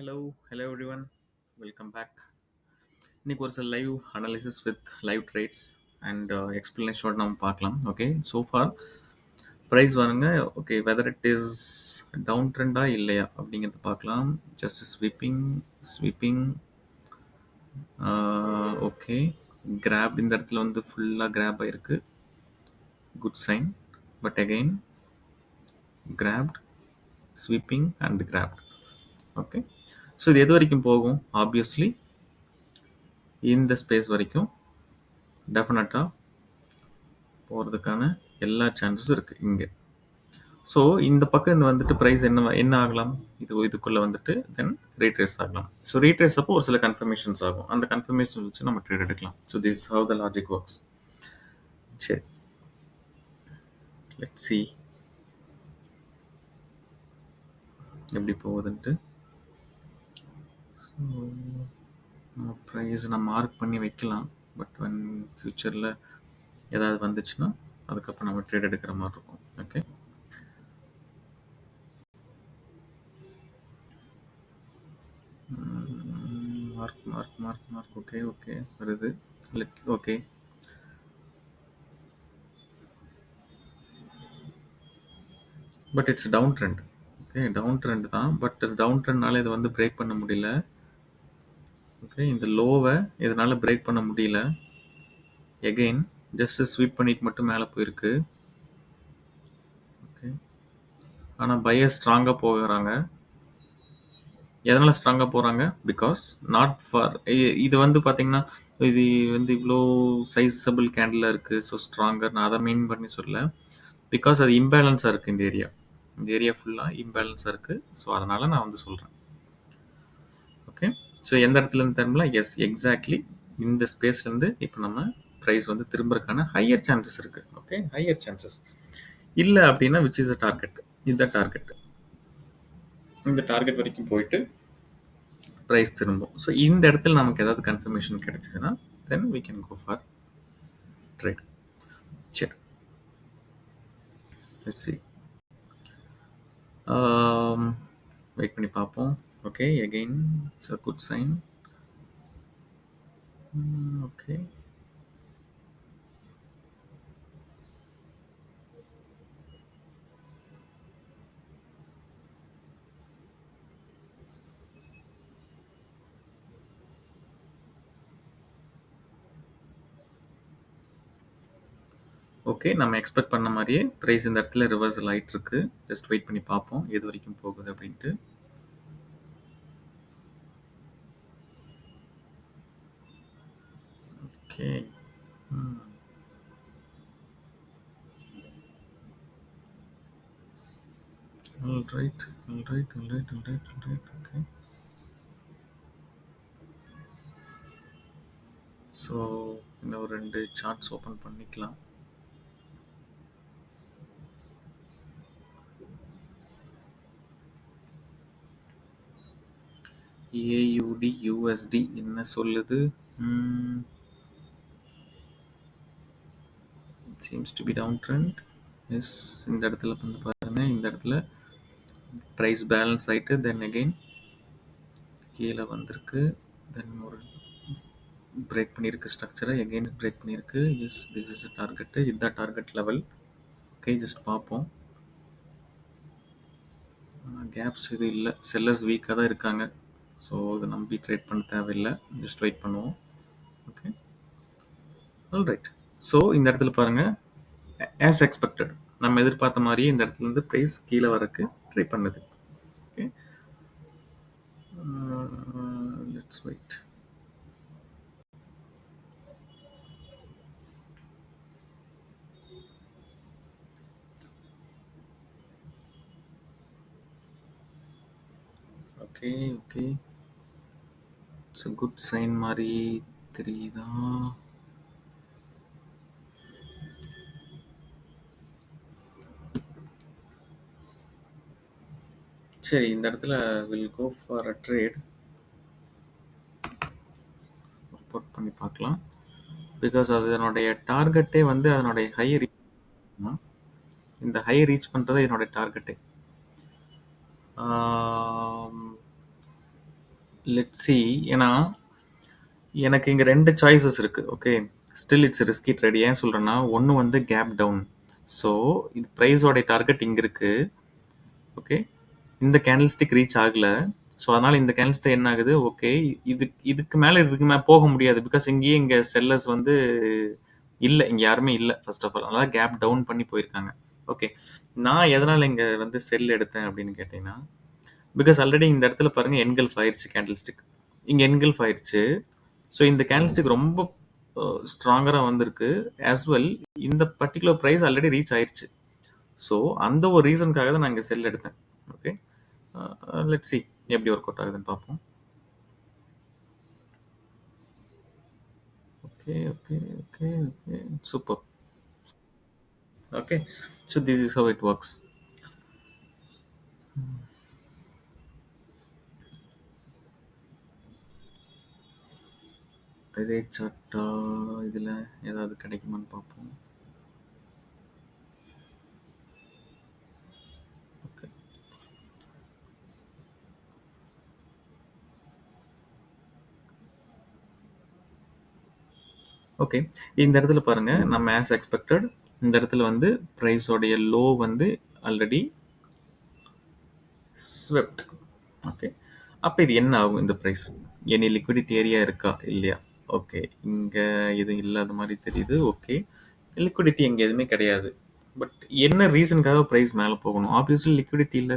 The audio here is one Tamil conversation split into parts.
Hello everyone. Welcome back. இன்னைக்கு ஒரு சில live analysis with live trades and எக்ஸ்பிளனேஷனோட நம்ம பார்க்கலாம். ஓகே, ஸோ ஃபார் ப்ரைஸ் வாருங்க. Okay, whether it is down ட்ரெண்டா இல்லையா அப்படிங்கிறத பார்க்கலாம். Just sweeping. ஓகே, கிராப் இந்த இடத்துல வந்து ஃபுல்லாக கிராப் ஆயிருக்கு. Good sign. But again grabbed, sweeping and grabbed. Okay, so இது எது வரைக்கும் போகும்? ஆப்வியஸ்லி இந்த ஸ்பேஸ் வரைக்கும் டெஃபினட்டாக போகிறதுக்கான எல்லா சான்சஸும் இருக்குது இங்கே. ஸோ இந்த பக்கம் இந்த வந்துட்டு ப்ரைஸ் என்ன ஆகலாம்? இதுக்குள்ளே வந்துட்டு தென் ரீட்ரேஸ் ஆகலாம். ஸோ ரீட்ரேஸ் அப்போ ஒரு சில கன்ஃபர்மேஷன்ஸ் ஆகும். அந்த கன்ஃபர்மேஷன் வச்சு நம்ம ட்ரேட் எடுக்கலாம். So this is how the logic works. சரி, லெட்ஸ் see எப்படி போகுதுன்ட்டு. ஸோ ப்ரைஸ் நம்ம மார்க் பண்ணி வைக்கலாம். பட் when ஃப்யூச்சரில் ஏதாவது வந்துச்சுன்னா அதுக்கப்புறம் நம்ம ட்ரேட் எடுக்கிற மாதிரி இருக்கும். Okay, mark. ஓகே வருது. Okay, but it's down trend. Okay, down trend தான். பட் டவுன் ட்ரெண்ட்னால இது வந்து பிரேக் பண்ண முடியல. ஓகே, இந்த லோவை இதனால் பிரேக் பண்ண முடியல. எகெயின் ஜஸ்ட் ஸ்வீப் பண்ணிட்டு மட்டும் மேலே போயிருக்கு. ஓகே, ஆனால் பையர் ஸ்ட்ராங்காக போகிறாங்க. எதனால் ஸ்ட்ராங்காக போகிறாங்க? பிகாஸ் நாட் ஃபார் இது வந்து பார்த்தீங்கன்னா இது வந்து இவ்வளோ சைஸபிள் கேண்டில் இருக்குது. ஸோ ஸ்ட்ராங்கர் நான் அதை மீன் பண்ணி சொல்ல. பிகாஸ் அது இம்பேலன்ஸாக இருக்குது. இந்த ஏரியா ஃபுல்லாக இம்பேலன்ஸாக இருக்குது. ஸோ அதனால் நான் வந்து சொல்கிறேன். ஓகே, ஸோ எந்த இடத்துல இருந்து திரும்பல? எஸ், எக்ஸாக்ட்லி இந்த ஸ்பேஸ்லேருந்து இப்போ நம்ம ப்ரைஸ் வந்து திரும்புறதுக்கான ஹையர் சான்சஸ் இருக்குது. ஓகே, ஹையர் சான்சஸ் இல்லை அப்படின்னா விச் இஸ் அ டார்கெட். இதுதான் டார்கெட். இந்த டார்கெட் வரைக்கும் போயிட்டு ப்ரைஸ் திரும்பும். ஸோ இந்த இடத்துல நமக்கு ஏதாவது கன்ஃபர்மேஷன் கிடைச்சிதுன்னா then we can go for trade. சரி, let's see. வெயிட் பண்ணி பார்ப்போம். Okay, again it's a good sign. Okay, okay, நம்ம எக்ஸ்பெக்ட் பண்ண மாதிரியே ப்ரைஸ் இந்த இடத்துல ரிவர்சல் ஆகிட்டு இருக்கு. ஜஸ்ட் வெயிட் பண்ணி பார்ப்போம் எது வரைக்கும் போகுது அப்படின்ட்டு. Okay, all right. Okay, so இன்னும் ஒரு 2 சார்ட்ஸ் ஓப்பன் பண்ணிக்கலாம். ஏயுடி யூஎஸ்டி என்ன சொல்லுது? seems to be downtrend. Yes, இந்த இடத்துல வந்து பாருங்க, இந்த இடத்துல ப்ரைஸ் பேலன்ஸ் ஆகிட்டு தென் அகெயின் கீழே வந்திருக்கு. தென் ஒரு பிரேக் பண்ணியிருக்கு ஸ்ட்ரக்சரை. எகெயின் பிரேக் பண்ணியிருக்கு. Yes, this is target. இதுதான் டார்கெட் லெவல். ஓகே, ஜஸ்ட் பார்ப்போம். கேப்ஸ் இது இல்லை. செல்லர்ஸ் வீக்காக தான் இருக்காங்க. ஸோ இதை நம்பி ட்ரேட் பண்ண தேவையில்லை. ஜஸ்ட் வெயிட் பண்ணுவோம். Okay, all right. ஸோ இந்த இடத்துல பாருங்கள், ஆஸ் எக்ஸ்பெக்டட் நம்ம எதிர்பார்த்த மாதிரியே இந்த இடத்துல இருந்து ப்ரைஸ் கீழே வரக்கு ட்ரை பண்ணுது. Okay, let's wait. Okay, it's a good sign மாதிரி தெரியுதா? சரி, இந்த இடத்துல will go for a trade. Report பண்ணி பார்க்கலாம். பிகாஸ் அதனுடைய டார்கெட்டே வந்து அதனுடைய ஹை இந்த ஹை ரீச் பண்ணுறது என்னுடைய டார்கெட்டே. Let's see. ஏன்னா எனக்கு இங்க 2 சாய்ஸஸ் இருக்கு. Okay. Still it's risky trade. ஏன் சொல்றேன்னா, ஒண்ணு வந்து கேப் டவுன். ஸோ இது பிரைஸோட டார்கெட் இங்க இருக்கு. ஓகே. இந்த கேண்டில் ஸ்டிக் ரீச் ஆகல. ஸோ அதனால இந்த கேண்டில் ஸ்டிக் என்ன ஆகுது? ஓகே. இதுக்கு மேல போக முடியாது. பிகாஸ் இங்க செல்லர்ஸ் வந்து இல்ல. இங்க யாருமே இல்ல ஃபர்ஸ்ட் ஆஃப் ஆல். அதனால கேப் டவுன் பண்ணி போயிருக்காங்க. ஓகே. நான் எதனால இங்க வந்து செல் எடுத்தேன் அப்படின்னு கேட்டீங்கன்னா, பிகாஸ் ஆல்ரெடி இந்த இடத்துல பாருங்க என்கல்ஃப் ஆயிருச்சு கேண்டில் ஸ்டிக். இங்க என்கல்ஃப் ஆயிருச்சு. ஸோ இந்த கேண்டில் ஸ்டிக் ரொம்ப ஸ்ட்ராங்கரா வந்திருக்கு. as வெல் இந்த பர்டிகுலர் பிரைஸ் ஆல்ரெடி ரீச் ஆயிருச்சு. ஸோ அந்த ஒரு ரீசனுக்காக தான் நான் இங்க செல் எடுத்தேன். ஓகே. லெட்ஸ் see எப்படி ஒர்க் அவுட் ஆகுதுன்னு பார்ப்போம். Okay, okay, okay, okay. Super. Okay. So this is how it works. இதே சார்ட்டா இதுல ஏதாவது கிடைக்குமான்னு பார்ப்போம். ஓகே. ஓகே. இந்த இடத்துல பாருங்க நம்ம ஆஸ் எக்ஸ்பெக்டட் இந்த இடத்துல வந்து பிரைஸோடைய லோ வந்து ஆல்ரெடி ஸ்வெப்ட். ஓகே. அப்ப இது என்ன ஆகும் இந்த பிரைஸ்? எனி லிக்விடிட்டி ஏரியா இருக்கா? இல்லையா? ஓகே. இங்க எதுவும் இல்லாத மாதிரி தெரியுது. ஓகே. லிக்விடிட்டி இங்க எதுவுமே கிடையாது. பட் என்ன ரீசனுக்காக பிரைஸ் மேல போகணும்? ஆப்வியஸ்லி லிக்விடிட்டி இல்ல.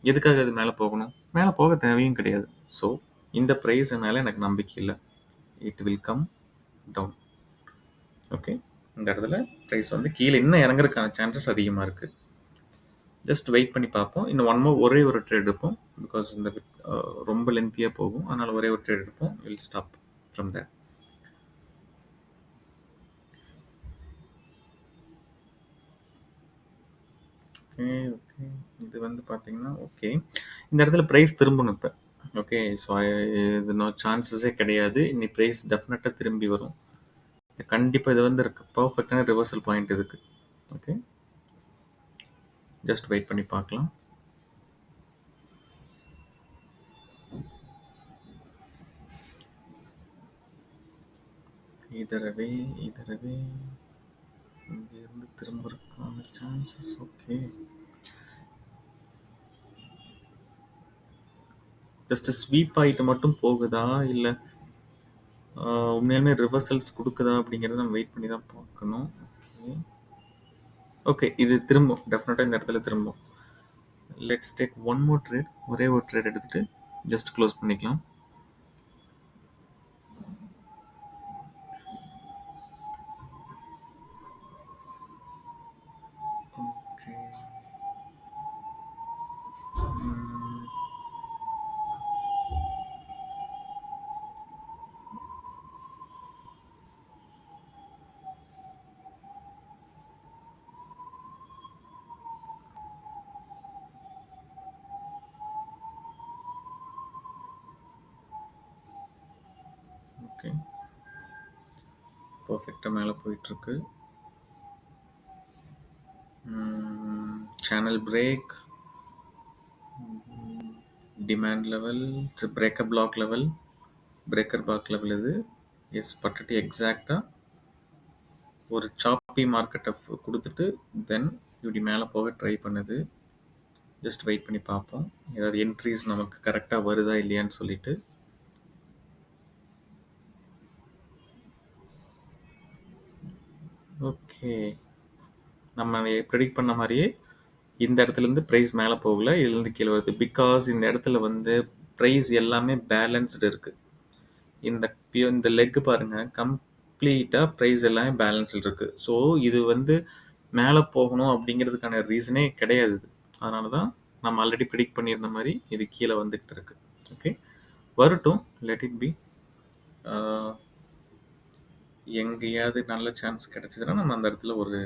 எதுக்காக அது மேல போகணும்? மேல போக தேவையும் கிடையாது. ஸோ இந்த பிரைஸ் மேல எனக்கு நம்பிக்கை இல்ல. It will come down. Okay. இந்த இடத்துல பிரைஸ் வந்து கீழே இன்னும் இறங்குறதுக்கான சான்சஸ் அதிகமா இருக்கு. ஜஸ்ட் வெயிட் பண்ணி பார்ப்போம். இன்னும் ஒரே ஒரு ட்ரேட் எடுப்போம். பிகாஸ் இந்த ரொம்ப லென்த்தியா போகும். அதனால ஒரே ஒரு ட்ரேட் எடுப்போம். Will stop from there. Okay, okay. இது வந்து பார்த்தீங்கன்னா, ஓகே. இந்த இடத்துல பிரைஸ் திரும்பணும் இப்ப. ஓகே. ஸோ இது நோ சான்சஸே கிடையாது. இனி பிரைஸ் டெஃபினட்டா திரும்பி வரும். கண்டிப்பா இது வந்து பர்ஃபெக்டான ரிவர்சல் பாயிண்ட் இதுக்கு. ஓகே. ஜஸ்ட் வெயிட் பண்ணி பார்க்கலாம். இதரவே இதரவே இங்கிருந்து திரும்புறதுக்கான சான்சஸ். ஓகே. ஜஸ்ட் ஸ்வீப் ஆயிட்டு மட்டும் போகுதா இல்ல உண்மையாலுமே ரிவர்சல்ஸ் கொடுக்குதா அப்படிங்கறத நம்ம வெயிட் பண்ணி தான் பார்க்கணும். ஓகே. ஓகே. இது திரும்பும். டெஃபினட்டா இந்த இடத்துல திரும்பும். Let's take one more trade. ஒரே ஒரு ட்ரேட் எடுத்துட்டு ஜஸ்ட் க்ளோஸ் பண்ணிக்கலாம். ஓகே. ஓகே. பர்ஃபெக்டா மேல போயிட்டு இருக்கு. Channel break, demand level, breaker block level, breaker block level இது. எஸ் பட்டுட்டு எக்ஸாக்டா ஒரு சாப்பி மார்க்கெட்டை கொடுத்துட்டு தென் இப்படி மேலே போக ட்ரை பண்ணுது. ஜஸ்ட் வெயிட் பண்ணி பார்ப்போம். ஏதாவது என்ட்ரிஸ் நமக்கு கரெக்டாக வருதா இல்லையான்னு சொல்லிட்டு. ஓகே. நம்ம ப்ரெடிக்ட் பண்ண மாதிரியே இந்த இடத்துலேருந்து ப்ரைஸ் மேலே போகல, இதுலேருந்து கீழே வருது. பிகாஸ் இந்த இடத்துல வந்து ப்ரைஸ் எல்லாமே பேலன்ஸ்டு இருக்கு. இந்த லெக் பாருங்க கம்ப்ளீட்டாக ப்ரைஸ் எல்லாமே பேலன்ஸ்டு இருக்கு. ஸோ இது வந்து மேலே போகணும் அப்படிங்கிறதுக்கான ரீசனே கிடையாது இது. அதனால தான் நம்ம ஆல்ரெடி ப்ரிடிக்ட் பண்ணியிருந்த மாதிரி இது கீழே வந்துகிட்டு இருக்கு. ஓகே. வரட்டும். Let it be. எங்கேயாவது நல்ல சான்ஸ் கிடைச்சதுன்னா நம்ம அந்த இடத்துல ஒரு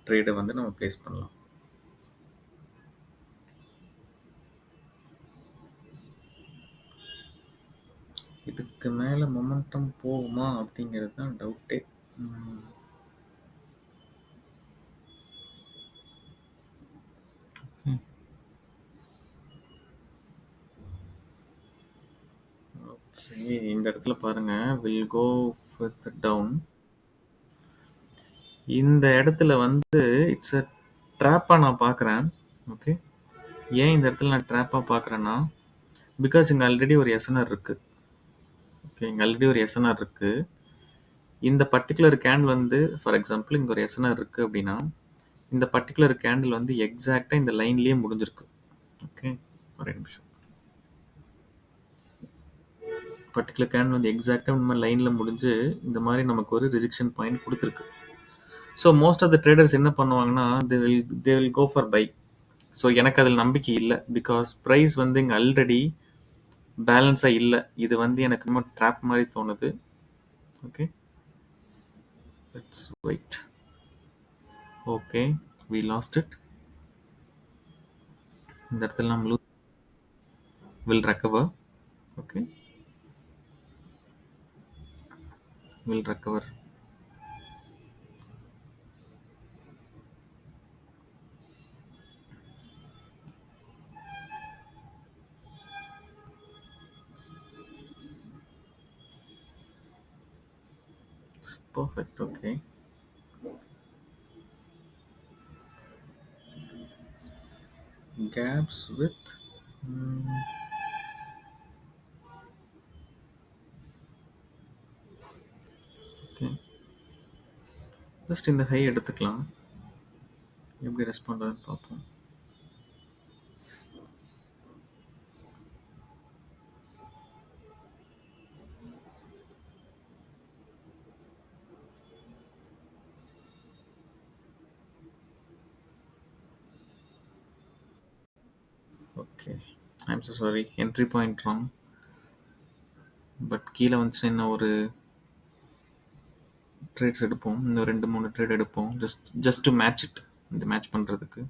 ட்ரேடை வந்து நம்ம பிளேஸ் பண்ணலாம். இதுக்கு மேலே மொமெண்டம் போகுமா அப்படிங்கிறது தான் டவுட்டே. இந்த இடத்துல பாருங்க, வில் கோ வித் டவுன். இந்த இடத்துல வந்து இட்ஸ் அ ட்ராப்பா நான் பார்க்குறேன். ஓகே. ஏன் இந்த இடத்துல நான் ட்ராப்பா பார்க்குறேன்னா, பிகாஸ் இங்க ஆல்ரெடி ஒரு எஸ்என்ஆர் இருக்கு. ஓகே, இங்க ஆல்ரெடி ஒரு எஸ்என்ஆர் இருக்கு. இந்த பர்ட்டிகுலர் கேண்டில் வந்து ஃபார் எக்ஸாம்பிள் இங்க ஒரு எஸ்என்ஆர் இருக்கு அப்படின்னா, இந்த பர்ட்டிகுலர் கேண்டில் வந்து எக்ஸாக்டா இந்த லைன்லயே முடிஞ்சிருக்கு. ஓகே, ஒரே நிமிஷம். பர்ட்டிகுலர் கேண்டில் வந்து எக்ஸாக்டா இந்த மாதிரி லைன்ல முடிஞ்சு இந்த மாதிரி நமக்கு ஒரு ரிஜெக்ஷன் பாயிண்ட் கொடுத்துருக்கு. So most of the traders என்ன பண்ணுவாங்கன்னா, they will go for buy. So எனக்கு அதில் நம்பிக்கை இல்லை, பிகாஸ் ப்ரைஸ் வந்து இங்கே ஆல்ரெடி பேலன்ஸாக இல்லை. இது வந்து எனக்கு இன்னும் ட்ராப் மாதிரி தோணுது. Okay, let's wait. Okay, we lost it. இந்த இடத்துல நம்ம will recover. Okay, will recover. Perfect. Okay. Gaps with mm, okay. Just இந்த ஹை எடுத்துக்கலாம். எப்படி ரெஸ்பாண்ட் ஆகுதுன்னு பார்ப்போம். Okay, I'm so sorry, entry point wrong. But கீழே வந்துச்சுன்னா இன்னும் ஒரு ட்ரேட்ஸ் எடுப்போம். இன்னும் 2-3 ட்ரேட் எடுப்போம். Just to match it. இந்த மேட்ச் பண்ணுறதுக்கு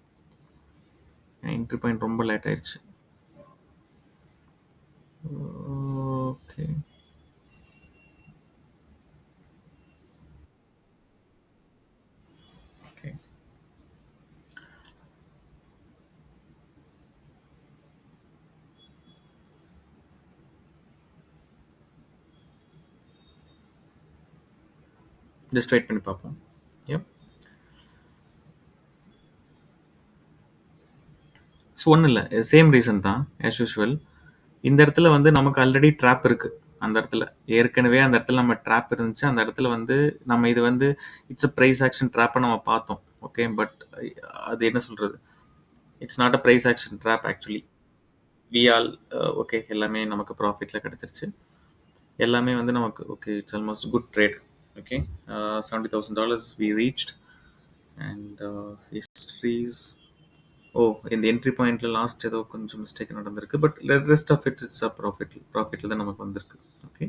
என்ட்ரி பாயிண்ட் ரொம்ப லேட் ஆயிடுச்சு. Okay, okay. ஜஸ்ட் வெயிட் பண்ணி பார்ப்போம். Yep. ஸோ ஒன்றும் இல்லை, சேம் ரீசன் தான் ஆஸ் யூஷுவல். இந்த இடத்துல வந்து நமக்கு ஆல்ரெடி ட்ராப் இருக்கு. அந்த இடத்துல ஏற்கனவே அந்த இடத்துல நம்ம ட்ராப் இருந்துச்சு. அந்த இடத்துல வந்து நம்ம இது வந்து இட்ஸ் அ ப்ரைஸ் ஆக்ஷன் ட்ராப்பை நம்ம பார்த்தோம். ஓகே, பட் அது என்ன சொல்றது, it's not a price action drop actually. We all okay, எல்லாமே நமக்கு ப்ராஃபிட்ல கிடைச்சிருச்சு. எல்லாமே வந்து நமக்கு okay, it's almost good trade. Okay, $70,000 we reached. And histories, oh, இந்த என்ட்ரி பாயிண்ட்ல லாஸ்ட் ஏதோ கொஞ்சம் மிஸ்டேக் நடந்திருக்கு. பட் ரெஸ்ட் ஆஃப் இட்ஸ் ப்ராஃபிட்ல தான் நமக்கு வந்திருக்கு. ஓகே,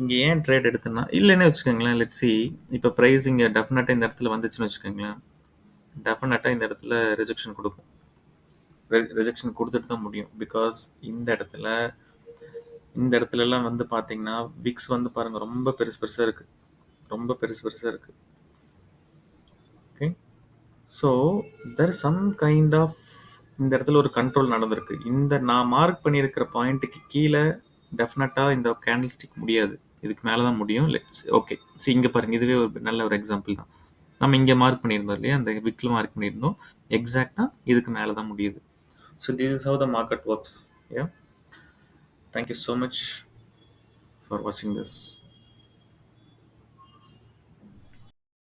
இங்கே ஏன் ட்ரேட் எடுத்தேன்னா, இல்லைன்னு வச்சுக்கோங்களேன், லெட் சி. இப்போ ப்ரைஸ் இங்கே டெஃபினட்டாக இந்த இடத்துல வந்துச்சுன்னு வச்சுக்கோங்களேன், டெஃபினட்டாக இந்த இடத்துல ரிஜெக்ஷன் கொடுக்கும். ரிஜெக்ஷன் கொடுத்துட்டு தான் முடியும். பிகாஸ் இந்த இடத்துலலாம் வந்து பார்த்தீங்கன்னா விக்ஸ் வந்து பாருங்க ரொம்ப பெருசு பெருசாக இருக்கு. ரொம்ப பெருசு பெருசாக இருக்கு. Okay, so there some kind of இந்த இடத்துல ஒரு கண்ட்ரோல் நடந்திருக்கு. இந்த நான் மார்க் பண்ணியிருக்கிற பாயிண்ட்டுக்கு கீழே டெஃபினட்டாக இந்த கேண்டில் ஸ்டிக் முடியாது. இதுக்கு மேலே தான் முடியும். லெட்ஸ் ஓகே, சரி இங்கே பாருங்க, இதுவே ஒரு நல்ல ஒரு எக்ஸாம்பிள் தான். நம்ம இங்கே மார்க் பண்ணியிருந்தோம் இல்லையா, அந்த விக்கில் மார்க் பண்ணியிருந்தோம். எக்ஸாக்டாக இதுக்கு மேலே தான் முடியுது. So this is how the market works. Yeah, thank you so much for வாட்சிங் திஸ்.